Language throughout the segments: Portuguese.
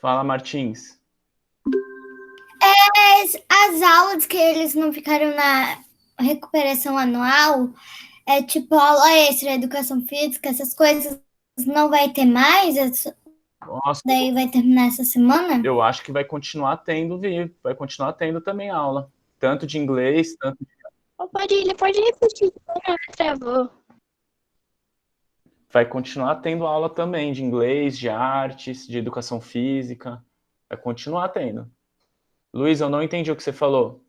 Fala, Martins. As aulas que eles não ficaram na recuperação anual, tipo aula extra, educação física, essas coisas não vai ter mais? Nossa, Daí vai terminar essa semana? eu acho que vai continuar tendo, vai continuar tendo também aula. Tanto de inglês, tanto Pode repetir, travou. vai continuar tendo aula também de inglês, de artes, de educação física. Vai continuar tendo. Luiz, eu não entendi o que você falou.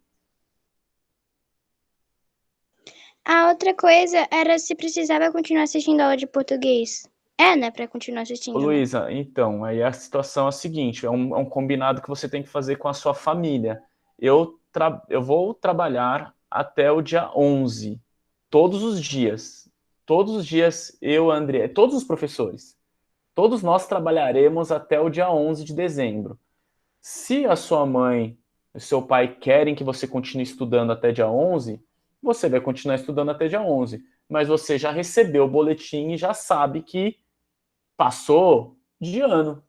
A outra coisa era se precisava continuar assistindo aula de português. É, né, pra continuar Ô, assistindo, né? Luísa, então, aí a situação é a seguinte, é um combinado que você tem que fazer com a sua família. Eu vou trabalhar até o dia 11, todos os dias. Todos os dias, eu, André, todos os professores. Todos nós trabalharemos até o dia 11 de dezembro. Se a sua mãe e seu pai querem que você continue estudando até dia 11, você vai continuar estudando até dia 11. Mas você já recebeu o boletim e já sabe que passou de ano.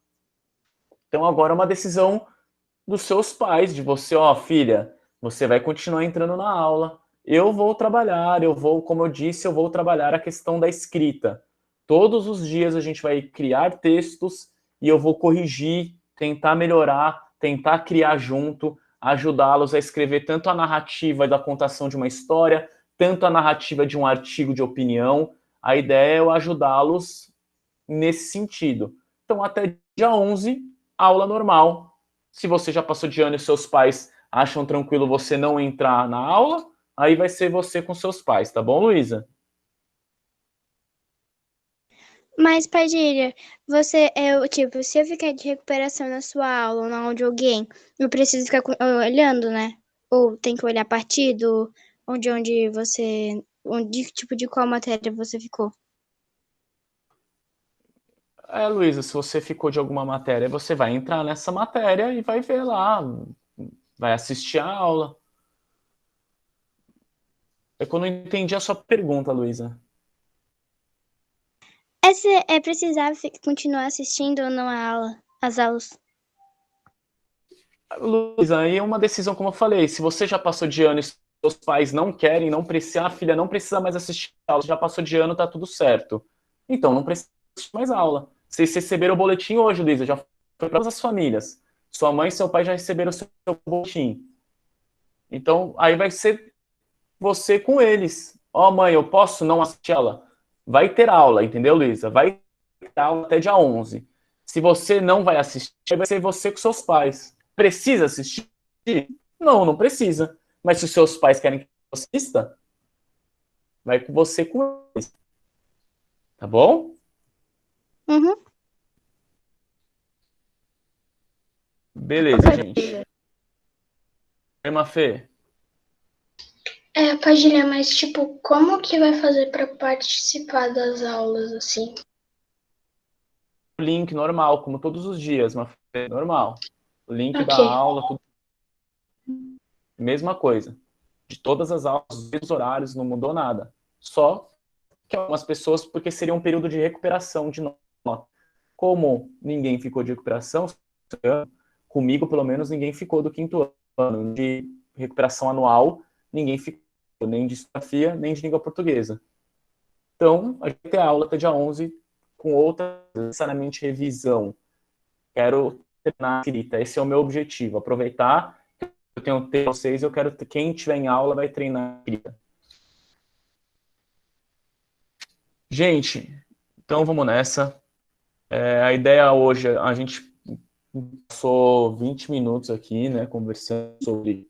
Então agora é uma decisão dos seus pais, de você, ó, filha, você vai continuar entrando na aula. Eu vou trabalhar, como eu disse, eu vou trabalhar a questão da escrita. Todos os dias a gente vai criar textos e eu vou corrigir, tentar melhorar, tentar criar junto, ajudá-los a escrever tanto a narrativa da contação de uma história, tanto a narrativa de um artigo de opinião. A ideia é eu ajudá-los nesse sentido. Então, até dia 11, aula normal. Se você já passou de ano e seus pais acham tranquilo você não entrar na aula, aí vai ser você com seus pais, tá bom, Luísa? Mas, Padilha, tipo, se eu ficar de recuperação na sua aula ou na aula de alguém, eu preciso ficar olhando, né? Ou tem que olhar partido, onde você, tipo, de qual matéria você ficou. Luísa, se você ficou de alguma matéria, você vai entrar nessa matéria e vai ver lá, vai assistir a aula. É que eu não entendi a sua pergunta, Luísa. É precisar continuar assistindo ou não a aula, as aulas. Luísa, aí é uma decisão, como eu falei, se você já passou de ano e seus pais não querem, não precisa, a filha não precisa mais assistir a aula, já passou de ano, tá tudo certo. Então, não precisa assistir mais aula. Vocês receberam o boletim hoje, Luísa, já foi para todas as famílias. Sua mãe e seu pai já receberam o seu boletim. Então, aí vai ser você com eles. Ó, oh, mãe, eu posso não assistir ela? Vai ter aula, entendeu, Luísa? Vai ter aula até dia 11. Se você não vai assistir, vai ser você com seus pais. Precisa assistir? Não, não precisa. Mas se os seus pais querem que você assista, vai com você com eles. Tá bom? Uhum. Beleza, gente. Oi, Mafê. Padilha, mas tipo, como que vai fazer para participar das aulas assim? Link normal, como todos os dias, Mafê, normal. O link da Ok. aula, tudo. Mesma coisa. De todas as aulas, os mesmos horários, não mudou nada. Só que algumas pessoas, porque seria um período de recuperação de nota. Como ninguém ficou de recuperação, comigo pelo menos ninguém ficou do quinto ano de recuperação anual, ninguém ficou nem de geografia, nem de língua portuguesa. Então, a gente vai ter aula até dia 11 com outra, necessariamente revisão. Quero treinar a escrita, esse é o meu objetivo, aproveitar que eu tenho tempo para vocês, eu quero quem estiver em aula vai treinar a escrita. Gente, então vamos nessa. A ideia hoje, a gente passou 20 minutos aqui, né, conversando sobre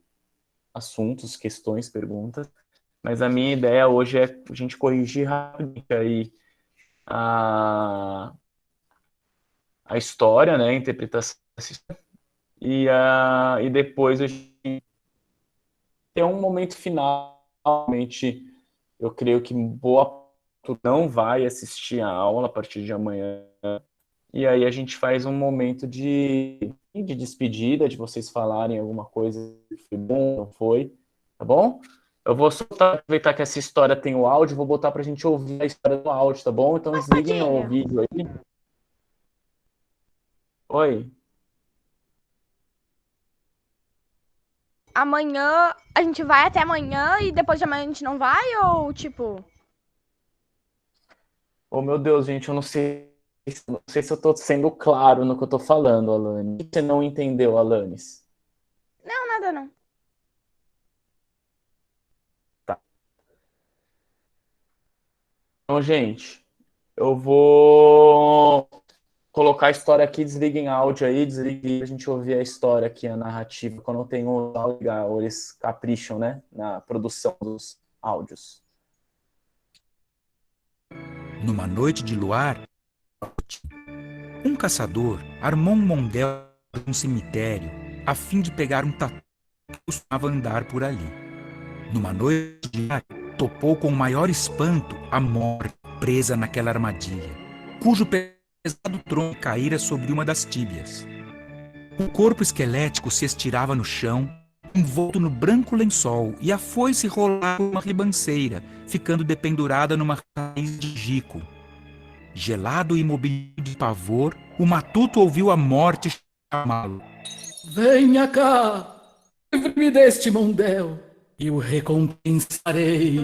assuntos, questões, perguntas, mas a minha ideia hoje é a gente corrigir rapidamente aí a história, né, a interpretação, e depois a gente ter um momento final. Realmente, eu creio que boa parte não vai assistir a aula a partir de amanhã. E aí a gente faz um momento de despedida, de vocês falarem alguma coisa que foi bom, não foi, tá bom? Eu vou só aproveitar que essa história tem o áudio, vou botar pra gente ouvir a história no áudio, tá bom? Então desliguem o vídeo aí. Oi. amanhã a gente vai até amanhã e depois de amanhã a gente não vai? Ou tipo. Oh, meu Deus, gente, eu não sei se eu tô sendo claro no que eu tô falando, Alanis. O que você não entendeu, Alanis? Não, nada não. Tá. Então, gente, eu vou colocar a história aqui, desliguem áudio aí, desliguem a gente ouvir a história aqui, a narrativa. Quando tem o áudio, eles capricham, né, na produção dos áudios. Numa noite de luar, um caçador armou um mondel num cemitério a fim de pegar um tatu que costumava andar por ali. Numa noite de luar, topou com o maior espanto a morte presa naquela armadilha, cujo pesado tronco caíra sobre uma das tíbias. O corpo esquelético se estirava no chão, envolto no branco lençol, e a foice rolava uma ribanceira, ficando dependurada numa raiz de jico. Gelado e imobilizado de pavor, o matuto ouviu a morte chamá-lo. Venha cá, livre-me deste mondel e o recompensarei.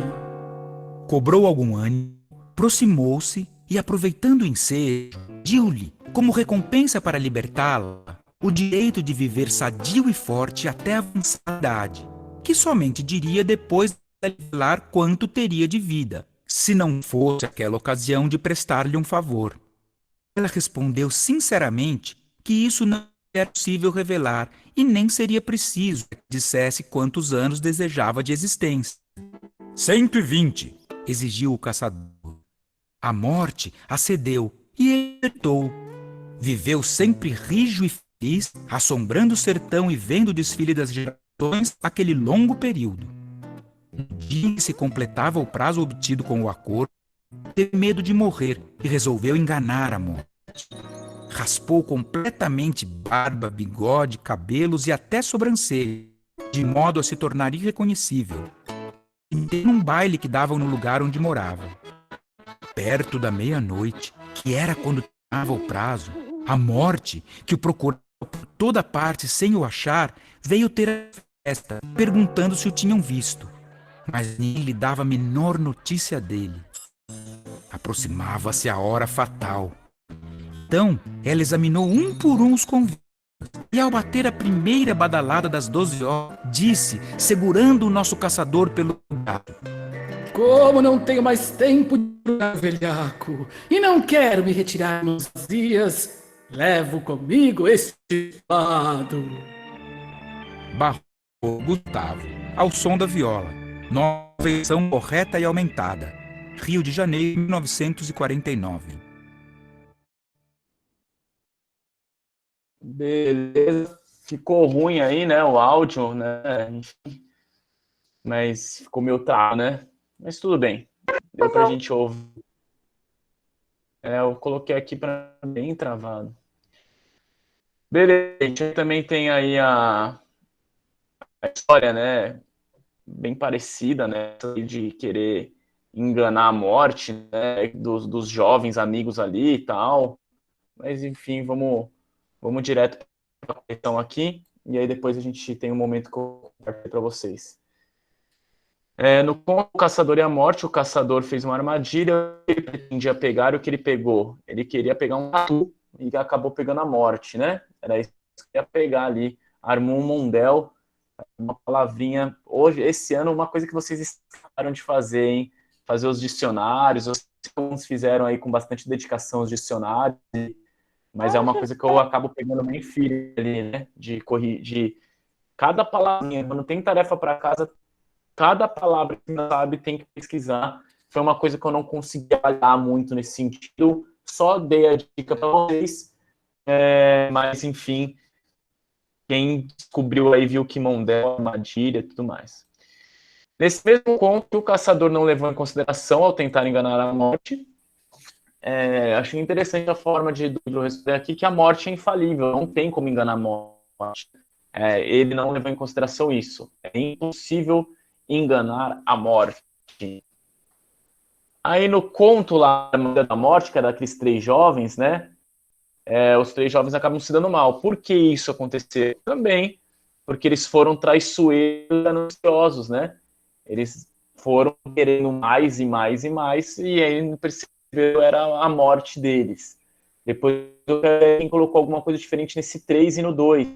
Cobrou algum ânimo, aproximou-se e, aproveitando o ensejo, pediu-lhe, como recompensa para libertá-la, o direito de viver sadio e forte até a avançada idade, que somente diria depois de revelar quanto teria de vida, se não fosse aquela ocasião de prestar-lhe um favor. Ela respondeu sinceramente que isso não era possível revelar e nem seria preciso que dissesse quantos anos desejava de existência. 120, exigiu o caçador. A morte acedeu e ele aceitou. Viveu sempre rijo e feliz, assombrando o sertão e vendo o desfile das gerações aquele longo período. Um dia em que se completava o prazo obtido com o acordo, teve medo de morrer e resolveu enganar a morte. Raspou completamente barba, bigode, cabelos e até sobrancelha, de modo a se tornar irreconhecível. E num baile que davam no lugar onde morava. Perto da meia-noite, que era quando terminava o prazo, a morte, que o procurava por toda parte sem o achar, veio ter a festa, perguntando se o tinham visto. Mas ninguém lhe dava a menor notícia dele. Aproximava-se a hora fatal. Então, ela examinou um por um os convidados e, ao bater a primeira badalada das 12 horas, disse, segurando o nosso caçador pelo braço: Como não tenho mais tempo de jogar velhaco e não quero me retirar nos dias, levo comigo este lado. Barrou Gustavo, ao som da viola. Nova versão correta e aumentada. Rio de Janeiro, 1949. Beleza. Ficou ruim aí, né, o áudio, né? Enfim. Mas ficou meio travado, né? Mas tudo bem. Deu pra gente ouvir. Eu coloquei aqui para bem travado. Beleza, a gente também tem aí a história, né? Bem parecida, né? De querer enganar a morte, né? Dos jovens amigos ali e tal. Mas enfim, vamos direto para a questão aqui. E aí depois a gente tem um momento que eu compartilho para vocês. No conto O Caçador e a Morte, o caçador fez uma armadilha, ele pretendia pegar o que ele pegou. Ele queria pegar um tatu e acabou pegando a morte, né? Era isso que ele ia pegar ali. Armou um mondel, uma palavrinha. Hoje, esse ano, uma coisa que vocês esqueceram de fazer, hein? Fazer os dicionários. Alguns fizeram aí com bastante dedicação os dicionários, mas é uma coisa que eu acabo pegando bem firme ali, né? De cada palavrinha. Quando tem tarefa para casa, cada palavra que não sabe tem que pesquisar. Foi uma coisa que eu não consegui avaliar muito nesse sentido. Só dei a dica para vocês. Mas, enfim, quem descobriu aí viu que mondel, armadilha e tudo mais. Nesse mesmo conto, o caçador não levou em consideração ao tentar enganar a morte. Achei interessante a forma de Duilo responder aqui, que a morte é infalível, não tem como enganar a morte. Ele não levou em consideração isso. É impossível enganar a morte. Aí no conto lá da morte, que é daqueles 3 jovens, né? Os 3 jovens acabam se dando mal. Por que isso aconteceu? Também porque eles foram traiçoeiros e gananciosos, né? Eles foram querendo mais e mais e mais, e aí perceberam era a morte deles. Depois quem colocou alguma coisa diferente nesse 3 e no 2.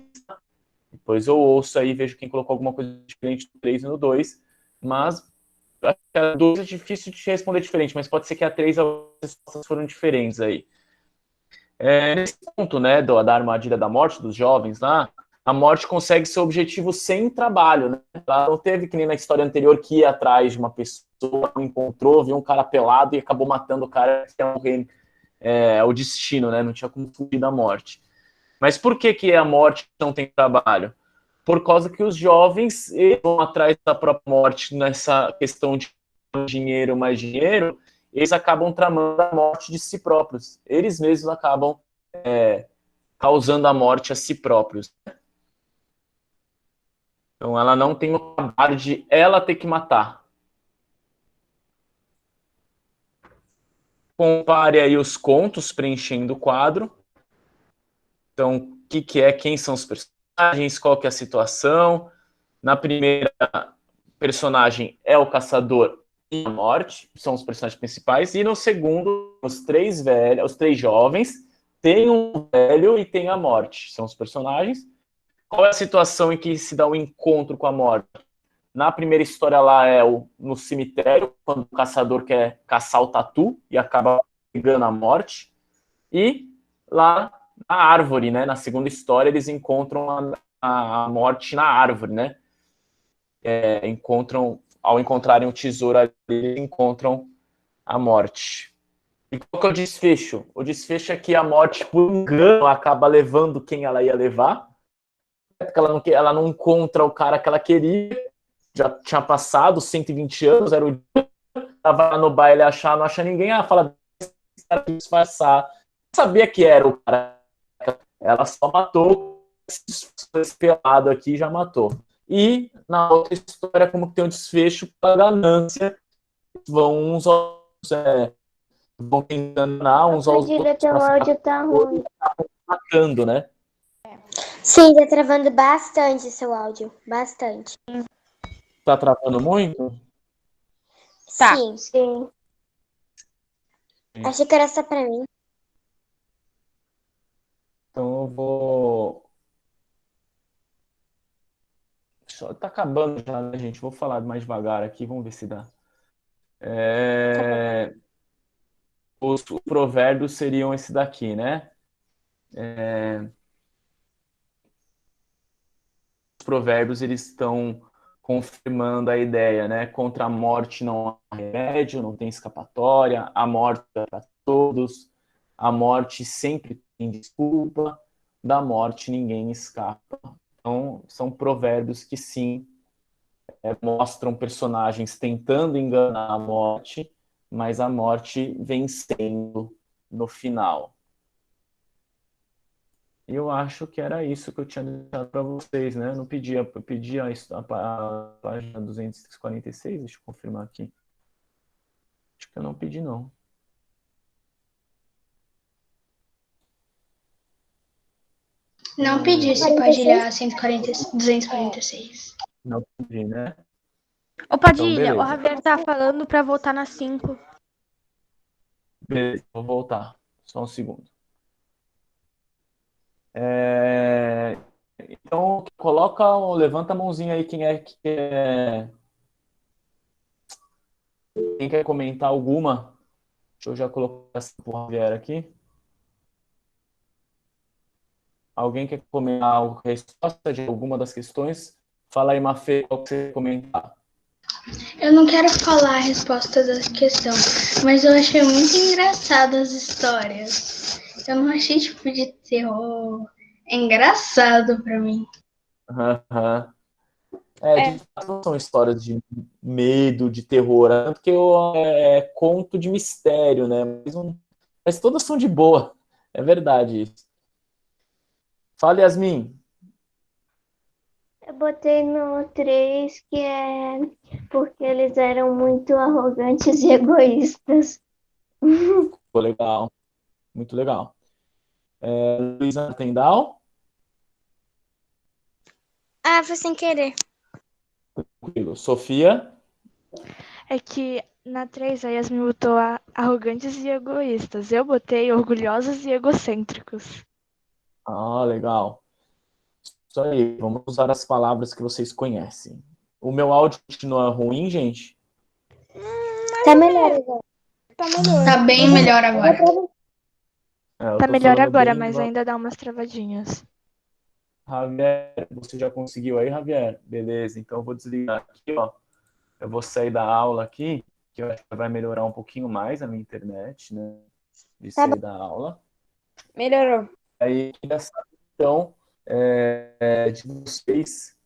Depois eu ouço aí, vejo quem colocou alguma coisa diferente no 3 e no 2, mas acho que a 2 é difícil de responder diferente, mas pode ser que a 3 as respostas foram diferentes aí. Nesse ponto, né, da armadilha da morte dos jovens lá, a morte consegue seu objetivo sem trabalho, né? Ela não teve que nem na história anterior que ia atrás de uma pessoa, encontrou, viu um cara pelado e acabou matando o cara, que é o destino, né? Não tinha como fugir da morte. Mas por que a morte não tem trabalho? Por causa que os jovens vão atrás da própria morte nessa questão de dinheiro mais dinheiro, eles acabam tramando a morte de si próprios. Eles mesmos acabam causando a morte a si próprios. Então ela não tem o trabalho de ela ter que matar. Compare aí os contos preenchendo o quadro. Então, o que é, quem são os personagens, qual que é a situação. Na primeira, personagem é o caçador e a morte, são os personagens principais. E no segundo, os três jovens, tem um velho e tem a morte, são os personagens. Qual é a situação em que se dá o encontro com a morte? Na primeira história lá no cemitério, quando o caçador quer caçar o tatu e acaba pegando a morte. E lá na árvore, né? Na segunda história, eles encontram a morte na árvore, né? Ao encontrarem o tesouro ali, eles encontram a morte. E qual que é o desfecho? O desfecho é que a morte, por engano, acaba levando quem ela ia levar. Porque ela não encontra o cara que ela queria. Já tinha passado 120 anos, era o dia. Tava no baile, não acha ninguém. Fala, disfarçar. Sabia que era o cara. Ela só matou esse pelado aqui, já matou. E na outra história, como que tem um desfecho pela ganância, vão uns aos vão tentando enganar uns aos outros. Teu áudio tá ruim. Matando, né? Sim, tá travando bastante seu áudio. Bastante. Tá travando muito? Tá. Sim. Achei que era só pra mim. Então eu vou. Só tá acabando já, né, gente? Vou falar mais devagar aqui, vamos ver se dá. Os provérbios seriam esse daqui, né? Os provérbios, eles estão confirmando a ideia, né? Contra a morte não há remédio, não tem escapatória, a morte é para todos, a morte sempre tem desculpa, da morte ninguém escapa. Então, são provérbios que sim, mostram personagens tentando enganar a morte, mas a morte vencendo no final. Eu acho que era isso que eu tinha deixado para vocês, né? Eu pedi a página 246, deixa eu confirmar aqui. Acho que eu não pedi, não. Não pedi se pode ler a 246. Não pedi, né? Ô, Padilha, Então, beleza. o Javier tá falando pra voltar na 5. Beleza, vou voltar. Só um segundo. Então, levanta a mãozinha aí quem quer comentar alguma. Deixa eu já colocar essa pro Javier aqui. Alguém quer comentar a resposta de alguma das questões? Fala aí, Mafê, qual que você quer comentar? Eu não quero falar a resposta da questão, mas eu achei muito engraçado as histórias. Eu não achei tipo de terror. É engraçado pra mim. De fato, não são histórias de medo, de terror, tanto que é conto de mistério, né? Mas todas são de boa. É verdade isso. Fala, Yasmin. Eu botei no 3, que é porque eles eram muito arrogantes e egoístas. Ficou legal. Muito legal. Luísa Tendal? Ah, foi sem querer. Tranquilo. Sofia? É que na 3 a Yasmin botou arrogantes e egoístas. Eu botei orgulhosos e egocêntricos. Ah, legal. Isso aí, vamos usar as palavras que vocês conhecem. O meu áudio continua ruim, gente? Tá melhor agora. Tá melhor. Tá bem melhor agora. Eu Tá tô melhor falando agora, bem mas devagar. ainda dá umas travadinhas. Javier, você já conseguiu aí, Javier? Beleza, então eu vou desligar aqui, ó. Eu vou sair da aula aqui, que eu acho que vai melhorar um pouquinho mais a minha internet, né? De Tá sair da aula. Melhorou. Aí, queria saber, então, de vocês.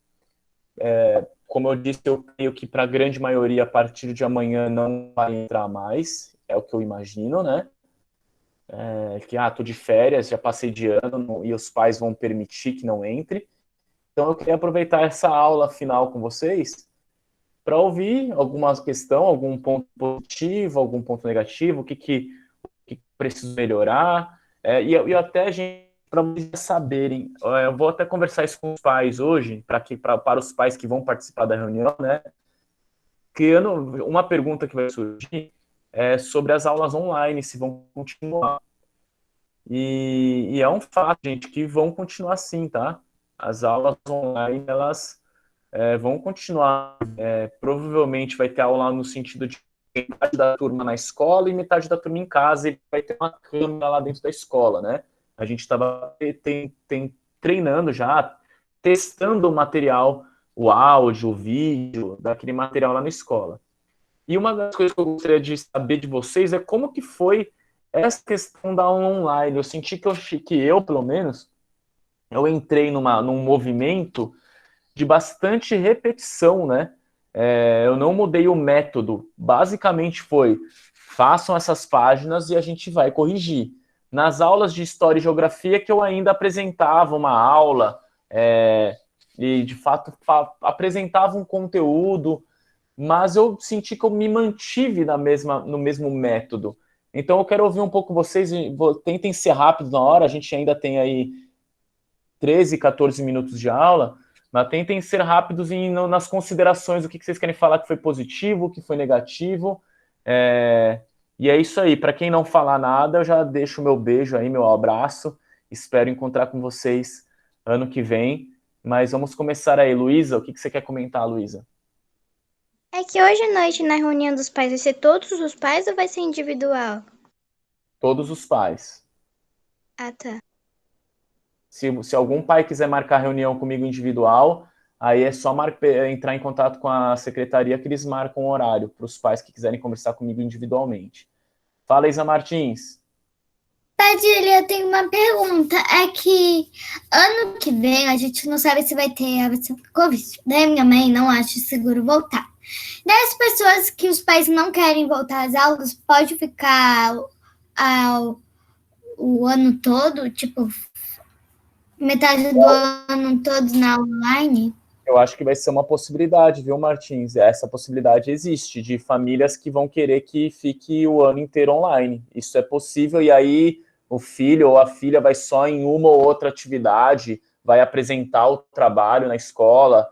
Como eu disse, eu creio que para a grande maioria, a partir de amanhã, não vai entrar mais. É o que eu imagino, né? Tô de férias, já passei de ano, e os pais vão permitir que não entre. Então, eu queria aproveitar essa aula final com vocês para ouvir alguma questão, algum ponto positivo, algum ponto negativo, o que preciso melhorar, e até, gente, para vocês saberem, eu vou até conversar isso com os pais hoje, para os pais que vão participar da reunião, né? Uma pergunta que vai surgir é sobre as aulas online, se vão continuar. E é um fato, gente, que vão continuar sim, tá? As aulas online, elas vão continuar. Provavelmente vai ter aula no sentido de metade da turma na escola e metade da turma em casa, e vai ter uma câmera lá dentro da escola, né? A gente estava treinando já, testando o material, o áudio, o vídeo, daquele material lá na escola. E uma das coisas que eu gostaria de saber de vocês é como que foi essa questão da aula online. Eu senti que eu, pelo menos, eu entrei num movimento de bastante repetição, né? Eu não mudei o método. Basicamente foi, façam essas páginas e a gente vai corrigir. Nas aulas de História e Geografia que eu ainda apresentava uma aula, e de fato apresentava um conteúdo, mas eu senti que eu me mantive no mesmo método. Então eu quero ouvir um pouco vocês, tentem ser rápidos na hora, a gente ainda tem aí 13, 14 minutos de aula, mas tentem ser rápidos nas considerações, o que vocês querem falar que foi positivo, o que foi negativo. E é isso aí. Para quem não falar nada, eu já deixo o meu beijo aí, meu abraço. Espero encontrar com vocês ano que vem. Mas vamos começar aí. Luísa, o que você quer comentar, Luísa? É que hoje à noite, na reunião dos pais, vai ser todos os pais ou vai ser individual? Todos os pais. Ah, tá. Se algum pai quiser marcar reunião comigo individual, aí é só entrar em contato com a secretaria que eles marcam o horário para os pais que quiserem conversar comigo individualmente. Fala, Isa Martins. Padilha, eu tenho uma pergunta. É que ano que vem a gente não sabe se vai ter a vacina do Covid. Daí minha mãe não acha seguro voltar. Daí as pessoas que os pais não querem voltar às aulas, pode ficar o ano todo, tipo, metade do ano todo na online? Eu acho que vai ser uma possibilidade, viu, Martins? Essa possibilidade existe, de famílias que vão querer que fique o ano inteiro online. Isso é possível, e aí o filho ou a filha vai só em uma ou outra atividade, vai apresentar o trabalho na escola,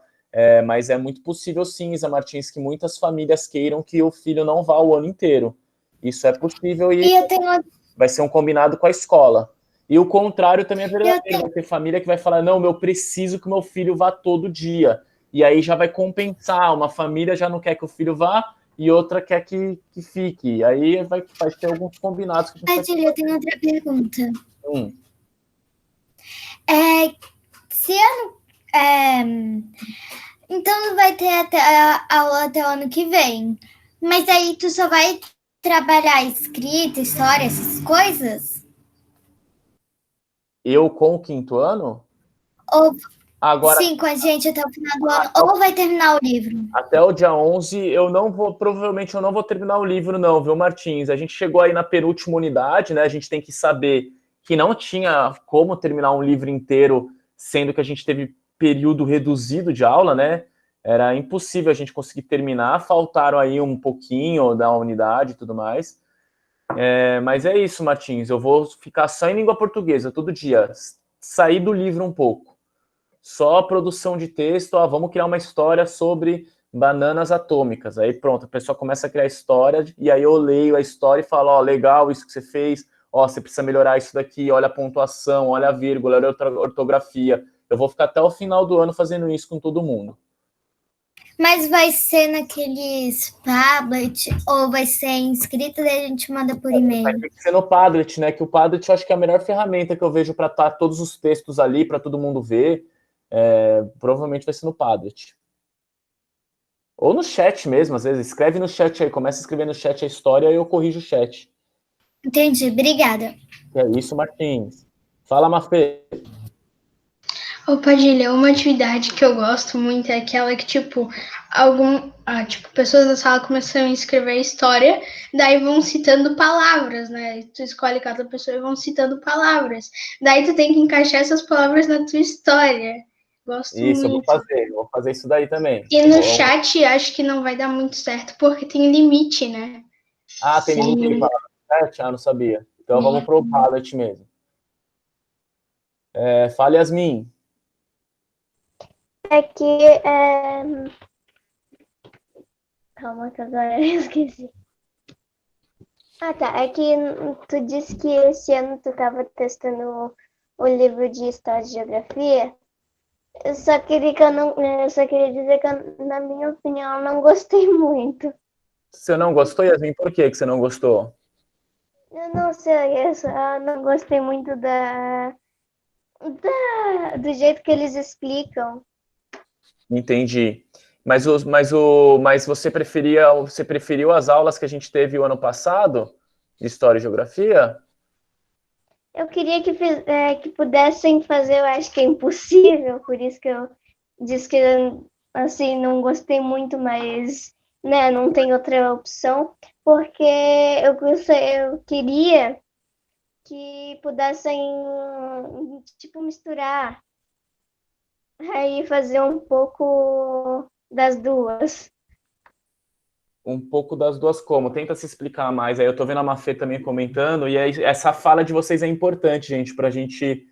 mas é muito possível sim, Isa Martins, que muitas famílias queiram que o filho não vá o ano inteiro. Isso é possível e eu tenho... vai ser um combinado com a escola. E o contrário também é verdadeiro. Vai ter família que vai falar, não, eu preciso que meu filho vá todo dia. E aí já vai compensar. Uma família já não quer que o filho vá e outra quer que fique. E aí vai ter alguns combinados. Padilha, eu tenho outra pergunta. Então não vai ter aula até o ano que vem. Mas aí tu só vai trabalhar escrita, história, essas coisas? Eu com o quinto ano? Agora, sim, com a gente até o final do ano. Ou vai terminar o livro? Até o dia 11, provavelmente eu não vou terminar o livro não, viu, Martins? A gente chegou aí na penúltima unidade, né? A gente tem que saber que não tinha como terminar um livro inteiro, sendo que a gente teve período reduzido de aula, né? Era impossível a gente conseguir terminar, faltaram aí um pouquinho da unidade e tudo mais. Mas é isso, Martins, eu vou ficar só em língua portuguesa todo dia, sair do livro um pouco. só produção de texto, vamos criar uma história sobre bananas atômicas. Aí pronto, a pessoa começa a criar história, e aí eu leio a história e falo, legal isso que você fez, você precisa melhorar isso daqui, olha a pontuação, olha a vírgula, olha a ortografia. Eu vou ficar até o final do ano fazendo isso com todo mundo. Mas vai ser naqueles Padlet ou vai ser inscrito e a gente manda por e-mail? Vai ter que ser no Padlet, né? Que o Padlet eu acho que é a melhor ferramenta que eu vejo para estar todos os textos ali, para todo mundo ver. Provavelmente vai ser no Padlet. Ou no chat mesmo, às vezes. Escreve no chat aí, começa a escrever no chat a história e eu corrijo o chat. Entendi, obrigada. É isso, Martins. Fala, Mafê. Ô, Padilha, uma atividade que eu gosto muito é aquela que, tipo, pessoas da sala começam a escrever a história, daí vão citando palavras, né? Tu escolhe cada pessoa e vão citando palavras. Daí tu tem que encaixar essas palavras na tua história. Gosto Isso, muito. eu vou fazer isso daí também. E no chat acho que não vai dar muito certo, porque tem limite, né? Tem limite de palavras no chat? Não sabia. Então vamos pro Padlet mesmo. Fala, Yasmin. É que. Calma, que agora eu esqueci. Tá. É que tu disse que esse ano tu tava testando o livro de História e Geografia. Eu só queria dizer que, na minha opinião, eu não gostei muito. Você não gostou, Yasmin? Por que você não gostou? Eu não sei, eu só não gostei muito do jeito que eles explicam. Entendi. Mas você preferiu as aulas que a gente teve o ano passado, de História e Geografia? Eu queria que pudessem fazer, eu acho que é impossível, por isso que eu disse que, assim, não gostei muito, mas, né, não tem outra opção, porque eu queria que pudessem, tipo, misturar, aí fazer um pouco das duas. Um pouco das duas como? Tenta se explicar mais. Aí eu tô vendo a Mafê também comentando, e aí essa fala de vocês é importante, gente, pra gente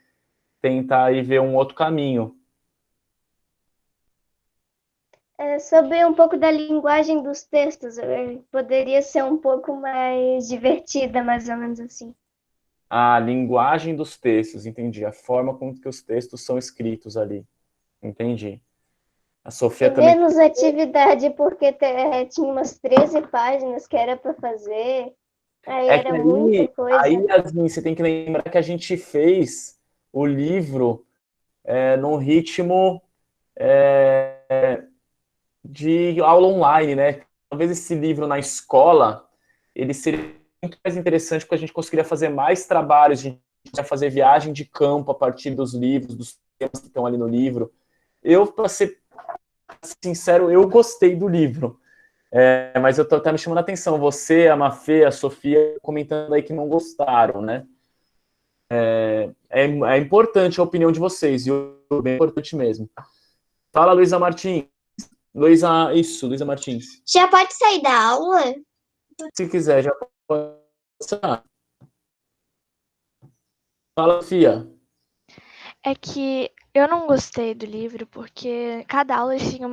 tentar aí ver um outro caminho. Sobre um pouco da linguagem dos textos, poderia ser um pouco mais divertida, mais ou menos assim. A linguagem dos textos, entendi. A forma como que os textos são escritos ali. Entendi. A Sofia também. Menos atividade, porque tinha umas 13 páginas que era para fazer. Aí era muita coisa. Aí, Yasmin, você tem que lembrar que a gente fez o livro num ritmo de aula online, né? Talvez esse livro na escola, ele seria muito mais interessante porque a gente conseguiria fazer mais trabalhos, a gente conseguiria fazer viagem de campo a partir dos livros, dos temas que estão ali no livro. Eu, para ser sincero, eu gostei do livro. Mas eu tá me chamando a atenção, você, a Mafê, a Sofia, comentando aí que não gostaram, né? É importante a opinião de vocês, viu? Bem importante mesmo. Fala, Luísa Martins. Luísa Martins. Já pode sair da aula? Se quiser, já pode. Fala, Sofia. É que eu não gostei do livro porque cada aula tinha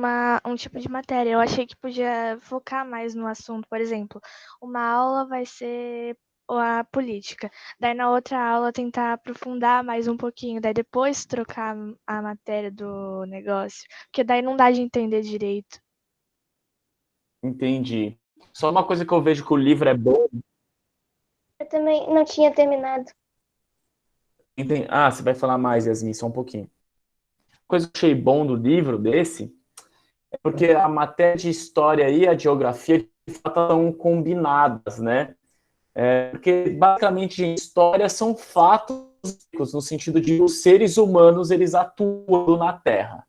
um tipo de matéria. Eu achei que podia focar mais no assunto. Por exemplo, uma aula vai ser a política. Daí na outra aula tentar aprofundar mais um pouquinho. Daí depois trocar a matéria do negócio. Porque daí não dá de entender direito. Entendi. Só uma coisa que eu vejo que o livro é bom. Eu também não tinha terminado. Você vai falar mais, Yasmin, só um pouquinho. A coisa que eu achei bom do livro desse é porque a matéria de história e a geografia de fato estão combinadas, né? Porque basicamente história são fatos no sentido de os seres humanos eles atuam na Terra.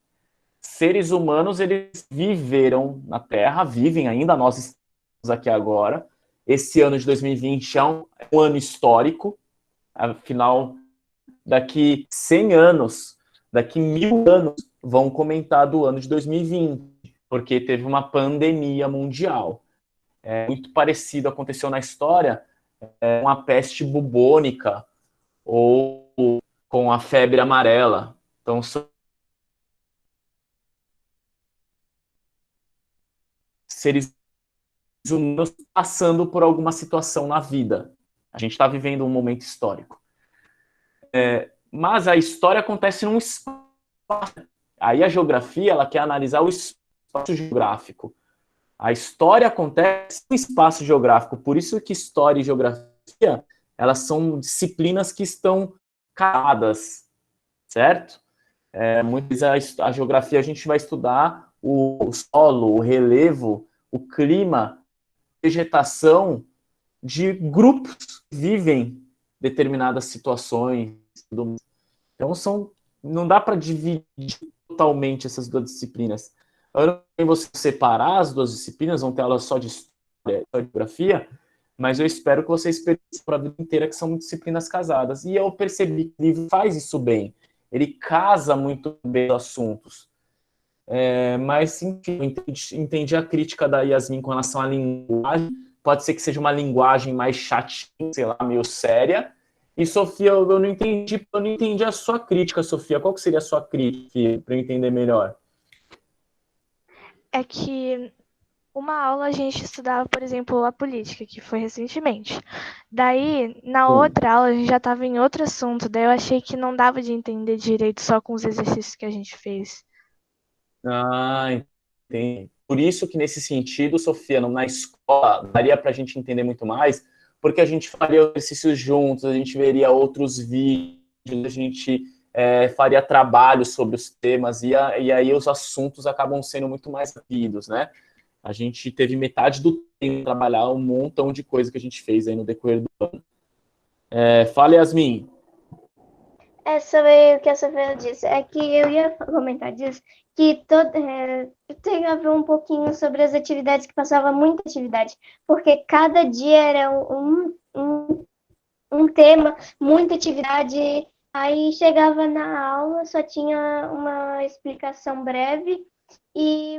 Seres humanos eles viveram na Terra, vivem ainda, nós estamos aqui agora. Esse ano de 2020 é um ano histórico, afinal, daqui 100 anos, daqui 1000 anos, vão comentar do ano de 2020, porque teve uma pandemia mundial. Muito parecido aconteceu na história com a peste bubônica ou com a febre amarela. Então, são seres humanos passando por alguma situação na vida. A gente está vivendo um momento histórico. Mas a história acontece num espaço. Aí a geografia, ela quer analisar o espaço geográfico. A história acontece no espaço geográfico. Por isso que história e geografia, elas são disciplinas que estão casadas, certo? A geografia a gente vai estudar o solo, o relevo, o clima, vegetação de grupos que vivem determinadas situações. Então não dá para dividir totalmente essas duas disciplinas. Ano que vem você separar as duas disciplinas, vão ter aulas só de história e geografia, mas eu espero que vocês percebam para a vida inteira que são disciplinas casadas. E eu percebi que o livro faz isso bem. Ele casa muito bem os assuntos. Mas, enfim, eu entendi a crítica da Yasmin com relação à linguagem. Pode ser que seja uma linguagem mais chatinha, sei lá, meio séria. E, Sofia, eu não entendi a sua crítica, Sofia. Qual que seria a sua crítica, para eu entender melhor? É que uma aula a gente estudava, por exemplo, a política, que foi recentemente. Daí, na outra aula, a gente já estava em outro assunto. Daí eu achei que não dava de entender direito só com os exercícios que a gente fez. Ah, entendi. Por isso que, nesse sentido, Sofia, na escola, daria para a gente entender muito mais, porque a gente faria exercícios juntos, a gente veria outros vídeos, a gente faria trabalho sobre os temas, e aí os assuntos acabam sendo muito mais rápidos, né? A gente teve metade do tempo para trabalhar um montão de coisa que a gente fez aí no decorrer do ano. Fala, Yasmin. Sobre o que a Sofia disse, é que eu ia comentar disso, que tem a ver um pouquinho sobre as atividades, que passava muita atividade, porque cada dia era um tema, muita atividade, aí chegava na aula, só tinha uma explicação breve e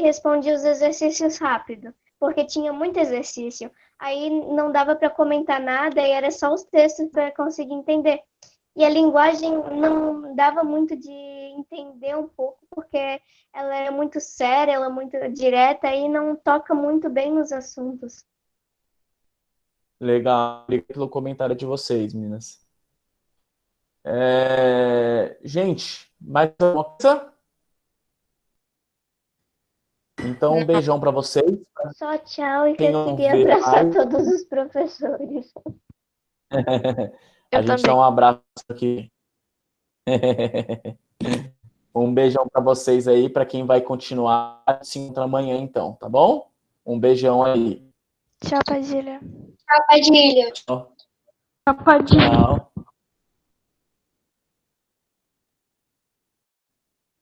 respondia os exercícios rápido, porque tinha muito exercício, aí não dava para comentar nada e era só os textos para conseguir entender. E a linguagem não dava muito de entender um pouco, porque ela é muito séria, ela é muito direta e não toca muito bem nos assuntos. Legal, obrigado pelo comentário de vocês, meninas. Gente, mais alguma coisa? Então, um beijão para vocês. Só tchau e Quem não consegui vê abraçar mais. todos os professores. A gente dá um abraço aqui. Um beijão para vocês aí, para quem vai continuar, se encontra amanhã então, tá bom? Um beijão aí. Tchau, Padilha. Tchau, Padilha. Tchau. Tchau, Padilha. Tchau.